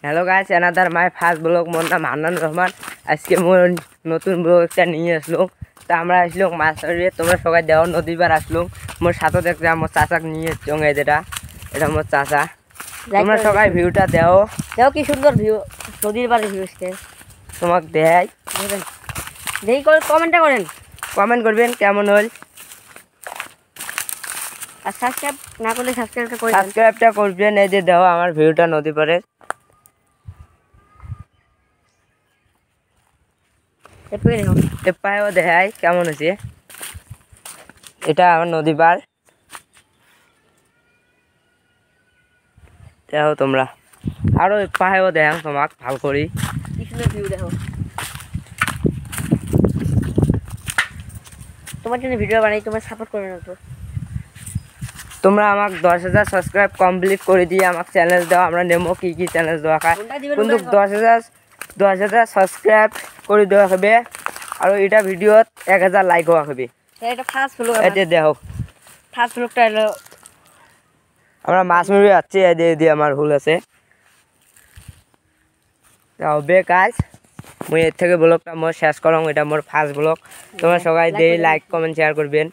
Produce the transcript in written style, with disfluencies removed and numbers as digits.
Hello guys, another my first blog. মোর নাম হান্নান রহমান। আজকে মোর নতুন ব্লগ একটা নিয়ে আসলো। তা আমরা আসলো মাছ ধরিয়ে, তোমরা সবাই দেওয়া নদী পার আসলো। মোর সাথে দেখতে আমার চাচাকে নিয়ে চঙ্গে, এটা মোর চাচা। তোমরা সবাই ভিউটা দেও দেখো কি সুন্দর ভিউ, নদীর পাড়ে ভিউ আসছে। তোমাকে দেয় দেখি করে কমেন্টটা করেন, কমেন্ট করবেন কেমন হল। আর সাবস্ক্রাইব না করলে সাবস্ক্রাইবটা করে দেন। সাবস্ক্রাইবটা করবেন। এই যে দেও আমার ভিউটা নদী পারে, এরপরে দেখো পায়েও দেখায় কেমন হয়েছে। এটা আমার নদী পার, দেখো তোমরা। আরো পায়েও দেখাম তোমাক ভাল করি। কি সুন্দর ভিউ দেখো। তোমার জন্য ভিডিও বানাই, তোমার সাপোর্ট করবে না তো। তোমরা আমাকে 10,000 সাবস্ক্রাইব কমপ্লিট করে দিয়ে আমাকে চ্যানেল দাও। আমরা নেবো কি কি চ্যানেল দেওয়া খায়, কিন্তু 10,000 সাবস্ক্রাইব করে দেওয়া হবে। আর এটা ভিডিওত 1,000 লাইক হওয়া হবে। এটা ফার্স্ট ব্লগ, এতে দেখো ফার্স্ট ব্লগটা হলো আমরা মাছ মেরে যাচ্ছি। এদি আমার ভুল আছে, হবে কাজ। মুই এর থেকে ব্লগটা মোর শেষ করং। এটা মোর ফার্স্ট ব্লগ। তোমরা সবাই দিয়ে লাইক কমেন্ট শেয়ার করবেন।